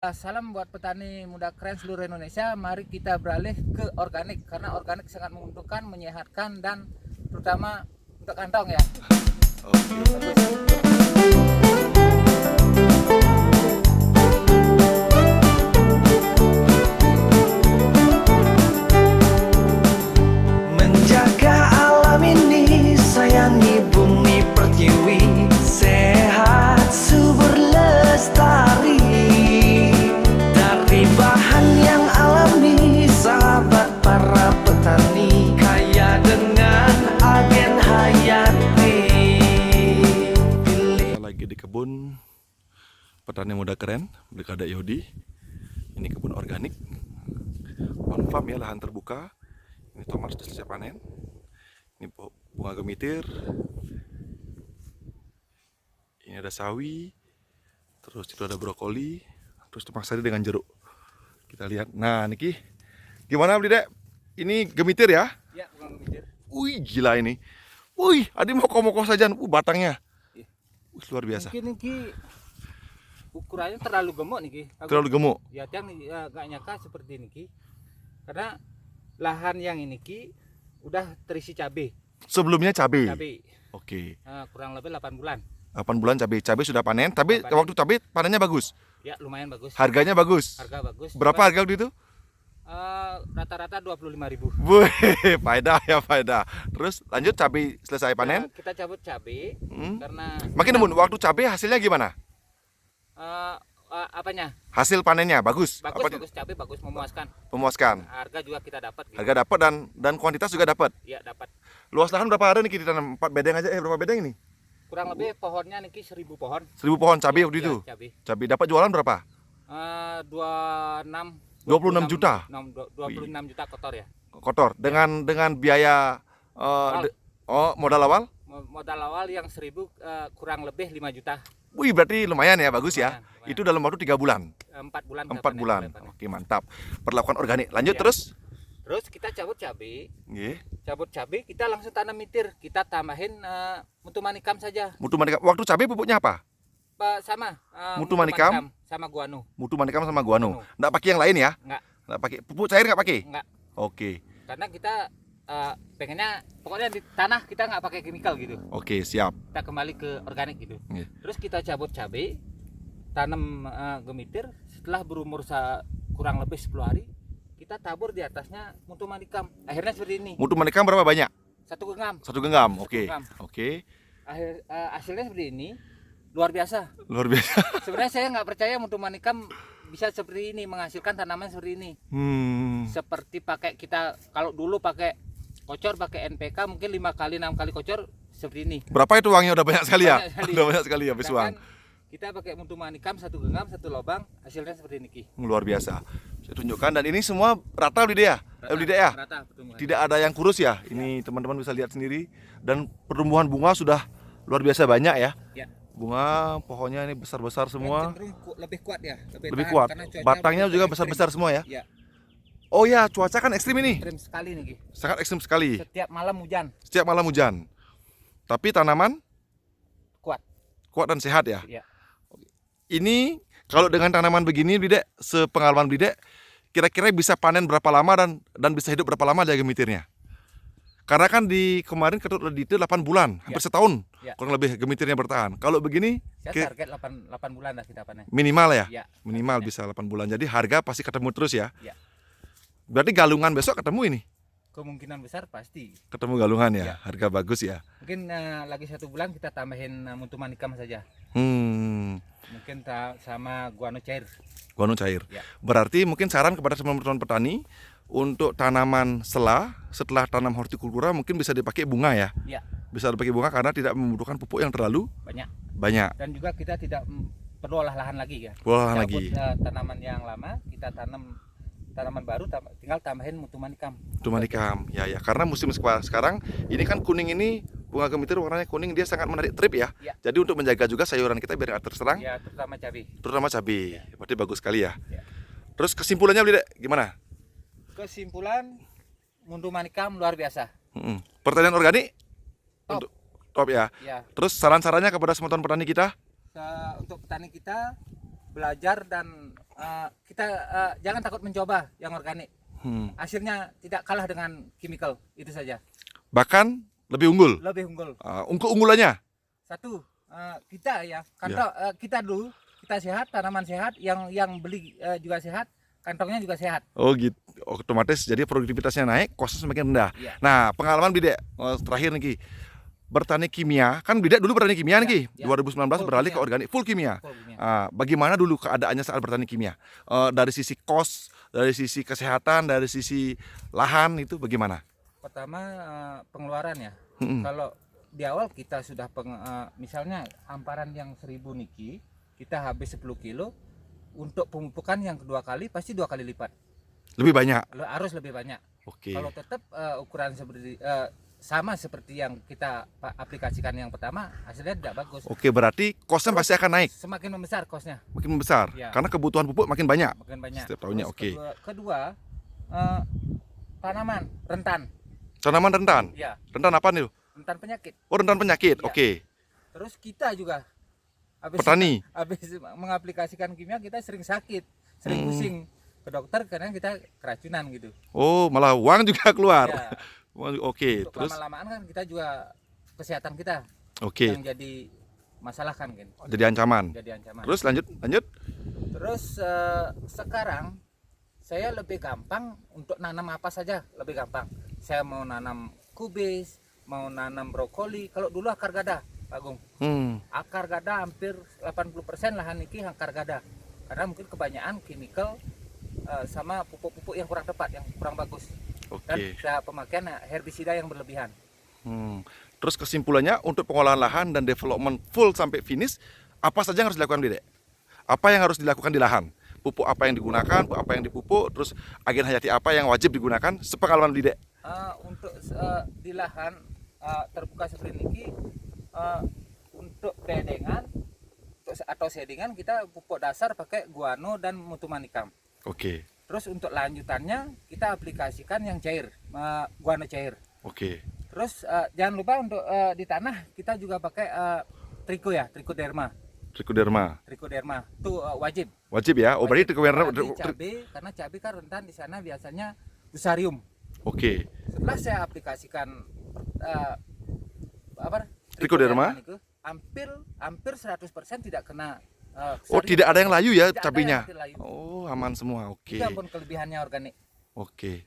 Salam buat petani muda keren seluruh Indonesia. Mari kita beralih ke organik karena organik sangat menguntungkan, menyehatkan dan terutama untuk kantong ya. Oke. Bagus. Menjaga alam ini, sayangi bumi pertiwi, sehat subur lestari. Dari bahan yang alami, sahabat para petani, kaya dengan agen hayati. Kita lagi di kebun petani muda keren milik Adik Yodi. Ini kebun organik, on farm ya, lahan terbuka. Ini tomat sudah selesai panen. Ini bunga gemitir. Ini ada sawi. Terus itu ada brokoli. Terus tumpang sari dengan jeruk. Kita lihat. Nah, Niki, gimana beli dek? Ini gemitir ya? Ya, bukan gemitir. Wih, gila ini. Wih, Adi moko-moko saja. Batangnya. Iya. Wih, luar biasa. Mungkin ini ukurannya terlalu gemuk nih. Terlalu gemuk. Ya, yang nggak nyangka seperti ini karena lahan yang ini udah terisi cabai. Sebelumnya cabai. Cabai. Oke. Kurang lebih 8 bulan. 8 bulan cabai. Cabai sudah panen, tapi Sudah panen. waktu cabai panennya bagus. Ya, lumayan bagus. Harganya bagus. Harga bagus. Berapa Cuman, harga waktu itu? rata-rata 25.000. Wih, faedah ya faedah. Terus lanjut cabai selesai panen. Kita cabut cabai karena Makin nemun waktu cabai hasilnya gimana? apanya? Hasil panennya bagus. Bagus, Apa bagus cabai bagus, memuaskan. memuaskan. Harga juga kita dapat gitu. Harga dapat dan kuantitas juga dapat. Iya, dapat. Luas lahan berapa ada nih kita tanam? 4 bedeng aja. Berapa bedeng ini? Kurang lebih pohonnya niki 1000 pohon. 1000 pohon cabai waktu Iya, itu. cabai. Cabai dapat jualan berapa? 26 juta. 26 juta kotor ya. Kotor dengan biaya modal awal. Modal awal yang 1000 kurang lebih 5 juta. Wih, berarti lumayan ya, bagus ya. Lumayan. Itu dalam waktu 3 bulan. 4 bulan. 4 bulan. Panen. Oke, mantap. Perlakuan organik. Lanjut Iya. terus. Terus kita cabut cabai. Nggih. Cabut cabai kita langsung tanam mitir. Kita tambahin mutu manikam saja. Mutu manikam. Waktu cabai pupuknya apa? Sama Mutu manikam? sama guano. Mutu manikam sama guano. Guano. Nggak pakai yang lain ya? Enggak. Nggak pakai. Pupuk cair nggak pakai? Enggak. Oke. Karena kita pengennya pokoknya di tanah kita nggak pakai kimikal gitu. Oke, siap. Kita kembali ke organik gitu. Iya. Terus kita cabut cabai, tanam gemitir. Setelah berumur kurang lebih 10 hari, kita tabur di atasnya mutu manikam. Akhirnya seperti ini. Mutu manikam berapa banyak? 1 genggam. 1 genggam. Oke. genggam. Oke. Hasilnya seperti ini. Luar biasa. Luar biasa. Sebenarnya saya nggak percaya mutu manikam bisa seperti ini, menghasilkan tanaman seperti ini. Seperti pakai kita kalau dulu pakai kocor, pakai NPK mungkin 5 kali 6 kali kocor seperti ini. Berapa itu uangnya? Udah banyak sekali ya? Banyak sekali. Udah banyak sekali habis uang. Sedangkan kita pakai mutu manikam 1 genggam 1 lubang, hasilnya seperti ini Luar biasa. Saya tunjukkan, dan ini semua rata Lidya. Lidya ya? Rata pertumbuhan. Tidak ada yang kurus ya. Ini teman-teman bisa lihat sendiri, dan pertumbuhan bunga sudah luar biasa banyak ya. Ya. Bunga pohonnya ini besar-besar semua. Cenderung lebih kuat ya, Lebih tahan, kuat. karena cuaca Batangnya betul-betul juga ekstrim. besar-besar semua ya. Ya, Oh ya, cuaca kan ekstrim ini. ekstrim sekali nih Sangat ekstrim sekali. Setiap malam hujan. Setiap malam hujan. Tapi tanaman Kuat. kuat dan sehat ya. Ya. Ini kalau dengan tanaman begini, Bidek, sepengalaman Bidek, kira-kira bisa panen berapa lama dan bisa hidup berapa lama jaga gemitirnya? Karena kan di kemarin ketut itu 8 bulan, hampir setahun, Ya. kurang lebih gemitirnya bertahan. Kalau begini Saya target 8 bulan lah kita panen. minimal ya, Ya. minimal bisa 8 bulan. Jadi harga pasti ketemu terus ya. Ya. Berarti galungan besok ketemu ini, Kemungkinan besar pasti. ketemu galungan ya, Ya. harga bagus ya. Mungkin lagi 1 bulan kita tambahin mutu manikam saja. Mungkin sama guano cair. Guano cair. Ya. Berarti mungkin saran kepada teman-teman petani untuk tanaman setelah tanam hortikultura mungkin bisa dipakai bunga ya. Ya, Bisa dipakai bunga karena tidak membutuhkan pupuk yang terlalu banyak. banyak. Dan juga kita tidak perlu olah lahan lagi ya. Olah lahan Cabut, lagi. tanaman yang lama kita tanam tanaman baru, tinggal tambahin mutu manikam. Itu manikam. Ya ya, karena musim sekarang ini kan kuning ini, bunga gemitir warnanya kuning, dia sangat menarik trip ya. Ya. Jadi untuk menjaga juga sayuran kita biar nggak terserang, Ya, terutama cabai. terutama cabai. Berarti bagus sekali ya. Ya. Terus kesimpulannya Bli, Dek, gimana? Kesimpulan, mutu manikam luar biasa. Pertanian organik Top. untuk top ya. Ya, Terus saran-sarannya kepada semua petani kita? untuk petani kita belajar dan kita jangan takut mencoba yang organik. Hmm. Hasilnya tidak kalah dengan chemical, itu saja. Bahkan lebih unggul. Lebih unggul. Unggulannya? Satu, kita ya, kantong kita dulu kita sehat, tanaman sehat, yang beli juga sehat, kantongnya juga sehat. Oh gitu, otomatis jadi produktivitasnya naik, kosnya semakin rendah. Ya. Nah, pengalaman Bidek terakhir nih Ki, bertani kimia, kan Bidek dulu bertani kimia nih Ki, Ya. 2019 Full beralih ke kimia. organik, full kimia. Full kimia. Bagaimana dulu keadaannya saat bertani kimia? Dari sisi kos, dari sisi kesehatan, dari sisi lahan itu bagaimana? Pertama pengeluaran ya. Mm-mm. Kalau di awal kita sudah misalnya hamparan yang 1000 niki, kita habis 10 kilo, untuk pemupukan yang kedua kali pasti 2 kali lipat. Lebih banyak. Harus lebih banyak. Oke. Kalau tetap ukuran seperti sama seperti yang kita aplikasikan yang pertama, hasilnya tidak bagus. Oke, berarti kosnya pasti akan naik, Semakin membesar kosnya, makin membesar, Ya. karena kebutuhan pupuk makin banyak. makin banyak. Setiap tahunnya, Terus oke. Kedua, tanaman rentan. Tanaman rentan. Ya, Rentan apa nih? rentan penyakit. Oh, rentan penyakit. Iya. Oke. Terus kita juga Petani. habis mengaplikasikan kimia kita sering sakit, sering pusing ke dokter karena kita keracunan gitu. Oh, malah uang juga keluar. Ya, Oke, untuk terus lama-lamaan kan kita juga kesehatan kita oke, yang jadi masalah kan, jadi ancaman. jadi ancaman. Terus lanjut. Terus sekarang saya lebih gampang untuk nanam apa saja, lebih gampang. Saya mau nanam kubis, mau nanam brokoli. Kalau dulu akar gada, Pak Gung. Akar gada hampir 80% lahan niki akar gada. Karena mungkin kebanyakan chemical sama pupuk-pupuk yang kurang tepat, yang kurang bagus. Dan Oke. pemakaian herbisida yang berlebihan. Terus kesimpulannya untuk pengolahan lahan dan development full sampai finish, apa saja yang harus dilakukan, Dede? Apa yang harus dilakukan di lahan? Pupuk apa yang digunakan, pupuk apa yang dipupuk, terus agen hayati apa yang wajib digunakan, sepengalaman Dede? Untuk di lahan terbuka seperti ini, untuk bedengan atau shadingan kita pupuk dasar pakai guano dan mutu manikam. Oke. Terus untuk lanjutannya kita aplikasikan yang cair, guano cair. Oke. Terus jangan lupa untuk di tanah kita juga pakai trichoderma. Trichoderma itu wajib. Wajib ya? Oh, berarti Apalagi cabai, karena cabai kan rentan di sana biasanya fusarium. Oke. Setelah saya aplikasikan Trichoderma? itu, hampir 100% tidak kena Oh, fusarium. tidak ada yang layu ya Tidak ada cabainya? yang hampir layu. Oh, aman semua. Oke. Itu pun kelebihannya organik. Oke.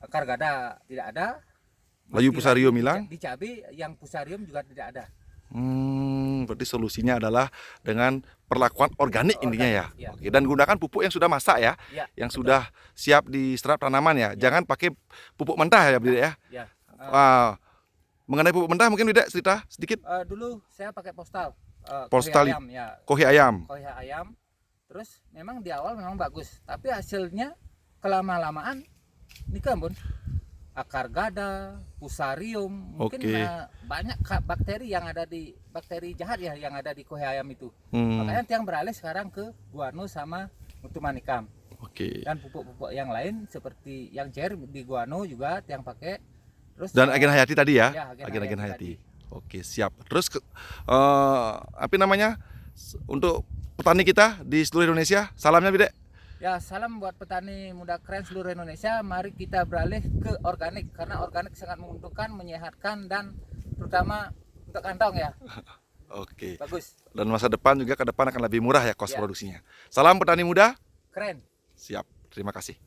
Akar gada tidak ada. Layu Mati fusarium layu. hilang? Di cabai yang fusarium juga tidak ada. Berarti solusinya adalah dengan perlakuan organik intinya ya. Ya. Oke, dan gunakan pupuk yang sudah masak ya, Ya, yang betul. sudah siap diserap tanaman ya. Jangan pakai pupuk mentah ya, Bidek ya. Ya. Mengenai pupuk mentah mungkin Bidek cerita sedikit. Dulu saya pakai postal. Postal Kohi ayam, ya. Kohi ayam. Kohi ayam. Terus memang di awal memang bagus, tapi hasilnya kelama-lamaan ini kan bun, akar gada, fusarium, mungkin Oke. banyak bakteri yang ada di bakteri jahat ya yang ada di kohi ayam itu. Hmm, Makanya tiang beralih sekarang ke guano sama mutu manikam Oke. dan pupuk-pupuk yang lain seperti yang cair di guano juga tiang pakai. Terus Dan agen hayati tadi ya, Ya, agen-agen hayati hayati. Oke, siap. Terus apa namanya? Untuk petani kita di seluruh Indonesia, salamnya Bidek. ya, salam buat petani muda keren seluruh Indonesia. Mari kita beralih ke organik karena organik sangat menguntungkan, menyehatkan dan terutama untuk kantong ya. Oke. Bagus, Dan masa depan juga ke depan akan lebih murah ya kos Ya. produksinya. Salam petani muda. keren. Siap. Terima kasih.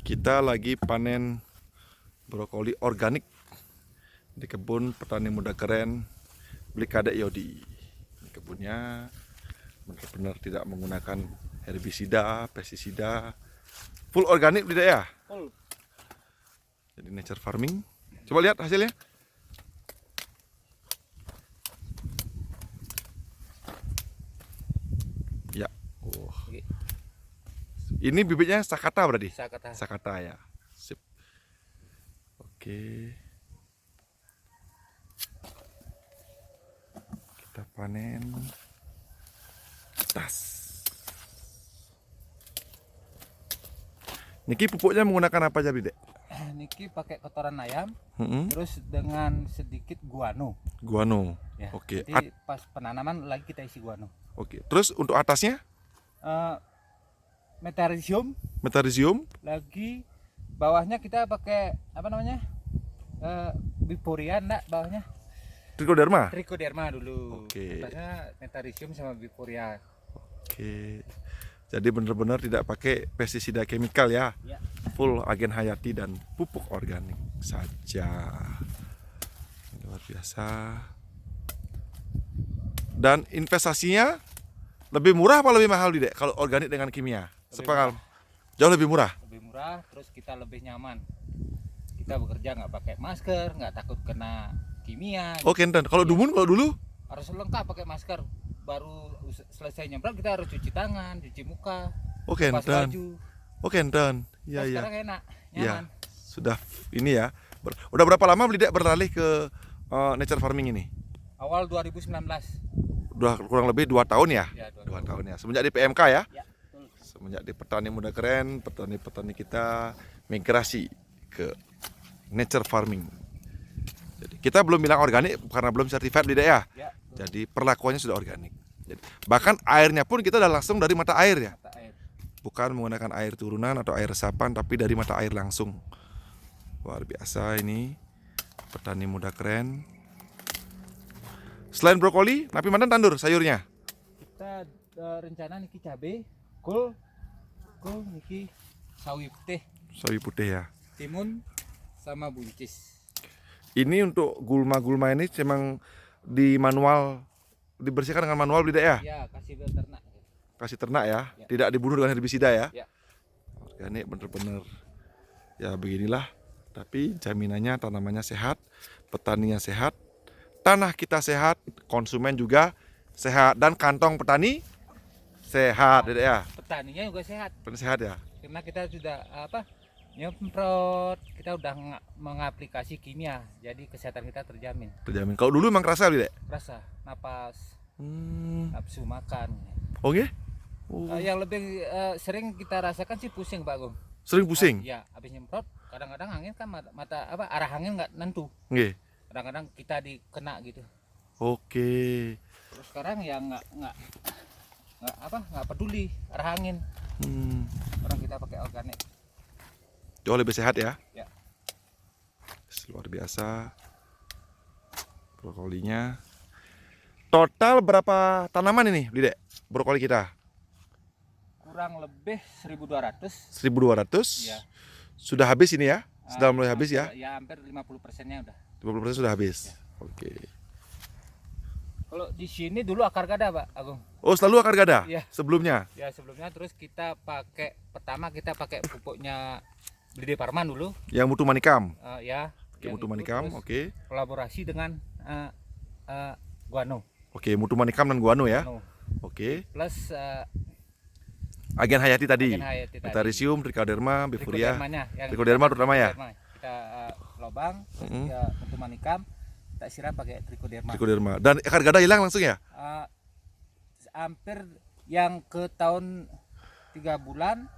Kita lagi panen brokoli organik di kebun petani muda keren Blikade Yodi. Ini kebunnya benar-benar tidak menggunakan herbisida, pestisida, full organik tidak ya? Full. Jadi nature farming. Coba lihat hasilnya. Ya. Oh. Oke. Ini bibitnya Sakata berarti? Saya kata Sakata ya. Sip. Oke. Kita panen. Tas. Niki pupuknya menggunakan apa aja, Bidek? niki pakai kotoran ayam, Mm-mm. terus dengan sedikit guano. Guano. Ya. Oke. Jadi pas penanaman lagi kita isi guano. Oke. Terus untuk atasnya? Metarisium, Metarisium, lagi bawahnya kita pakai apa namanya? Biporia enggak bawahnya? Trichoderma. Trichoderma dulu. Oke. Atasnya Metarisium sama Biporia. Oke. Jadi benar-benar tidak pakai pestisida kimikal ya. Ya. Full agen hayati dan pupuk organik saja. Luar biasa. Dan investasinya lebih murah apa lebih mahal Dek kalau organik dengan kimia? Sepengal jauh lebih murah. Lebih murah, terus kita lebih nyaman. Kita bekerja nggak pakai masker, nggak takut kena kimia. Oke, dan kalau Dumun kalau dulu Harus lengkap pakai masker. Baru selesai nyemprot kita harus cuci tangan, cuci muka, oke, pas dan baju. oke, dan Nah, ya ya. sekarang enak, Ya, nyaman. sudah ini ya. Udah berapa lama Dek beralih ke nature farming ini? Awal 2019. Udah kurang lebih 2 tahun ya? Ya, 2 tahun ya. Semenjak di PMK ya? Ya, betul. Semenjak di Petani Muda Keren, petani-petani kita migrasi ke nature farming. Jadi kita belum bilang organik karena belum sertifikat Dek ya. Ya, betul. Jadi perlakuannya sudah organik. Jadi, bahkan airnya pun kita udah langsung dari mata air ya. Mata air. Bukan menggunakan air turunan atau air resapan, tapi dari mata air langsung. Luar biasa ini Petani Muda Keren. Selain brokoli, Napi Mandan tandur sayurnya. Kita rencana niki cabe, kol niki sawi putih, Sawi putih ya. timun sama buncis. Ini untuk gulma-gulma ini memang di manual, dibersihkan dengan manual Dek ya. Ya, kasih beternak. Kasih ternak ya, Ya. tidak dibunuh dengan herbisida ya. Ya. Organik bener-bener ya beginilah. Tapi jaminannya tanamannya sehat, petaninya sehat, tanah kita sehat, konsumen juga sehat, dan kantong petani sehat Dek ya. Petaninya juga sehat. Petani sehat ya. Karena kita sudah nyemprot, kita udah mengaplikasi kimia, jadi kesehatan kita terjamin. Terjamin. Kalau dulu emang kerasa Dek. Rasa, napas, Hmm. nafsu makan. Oke. Oh, Yang lebih sering kita rasakan sih pusing Pak Agung. sering pusing. Ya, habis nyemprot, kadang-kadang angin kan arah angin nggak nentu. Nggih. Kadang-kadang kita dikena gitu. Oke. Terus sekarang ya nggak peduli arah angin. Hmm. Orang kita pakai organik. Jauh lebih sehat ya. Ya. Luar biasa. Brokolinya. Total berapa tanaman ini, Dek? Brokoli kita? Kurang lebih 1.200. 1.200. Ya. Sudah habis ini ya? Sudah mulai habis ya? Ya hampir 50%-nya udah. 50% sudah habis. Ya. Oke. Kalau di sini dulu akar gada Pak Agung. Oh, selalu akar gada? Iya. Sebelumnya? Ya sebelumnya terus kita pakai pupuknya Blide Parman dulu. Yang mutu manikam? Ya. Oke, yang mutu itu, manikam, terus oke. Kolaborasi dengan guano. Oke, mutu manikam dan guano ya? Guano. Oke. Plus Agen hayati tadi? agen hayati tadi. Metarisium, Trichoderma, Bifuria. Trichodermanya, yang Trichoderma terutama ya? Trichoderma. Kita lobang, terus Mm-mm. ya untuk manikam kita siram pakai Trichoderma. Trichoderma. Dan akar gada hilang langsung ya? Hampir yang ke tahun 3 bulan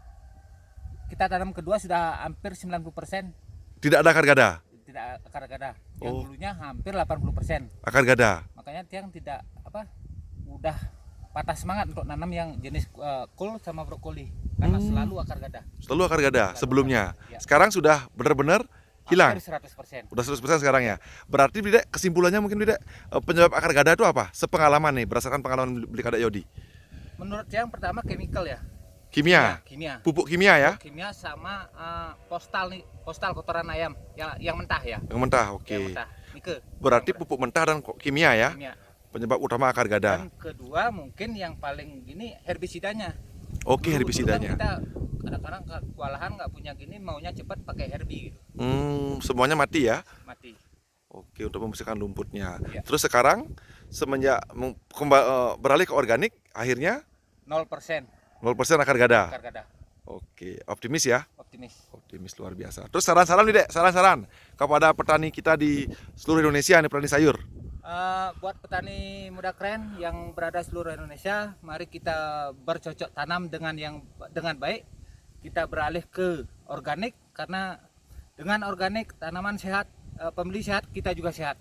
kita tanam kedua sudah hampir 90%. Tidak ada akar gada? Tidak akar gada. Yang Oh. dulunya hampir 80%. Akar gada? Makanya tiang tidak udah patah semangat untuk nanam yang jenis kol sama brokoli karena selalu akar gada. Selalu akar gada Selalu sebelumnya. akar, ya. Sekarang sudah benar-benar hilang. Hampir 100%. Udah 100% sekarang ya. Berarti Dek, kesimpulannya mungkin Dek, penyebab akar gada itu apa? Sepengalaman nih, berdasarkan pengalaman beli Kadek Yodi. Menurut yang pertama chemical ya. Kimia, Kimia. pupuk kimia ya, Kimia sama postal kotoran ayam yang mentah ya. yang mentah. Oke. Yang mentah. Nike. Berarti pupuk mentah dan kimia ya, Kimia. penyebab utama akar gada. Dan kedua mungkin yang paling gini herbisidanya. Oke, Dulu kan herbisidanya. kita kadang-kadang kewalahan nggak punya gini maunya cepat pakai herbi gitu. Semuanya mati ya. Mati. Oke, untuk membersihkan lumputnya. Ya. Terus sekarang semenjak beralih ke organik, akhirnya 0% 0% akar gada. akar gada. Oke, optimis ya. Optimis. Optimis luar biasa. Terus saran-saran nih Dek, saran-saran kepada petani kita di seluruh Indonesia nih, petani sayur. Buat petani muda keren yang berada seluruh Indonesia, mari kita bercocok tanam dengan baik. Kita beralih ke organik karena dengan organik tanaman sehat, pembeli sehat, kita juga sehat.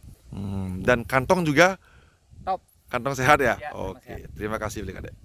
Dan kantong juga Top. kantong sehat ya. Ya, Oke, sehat. terima kasih Beli Kadek.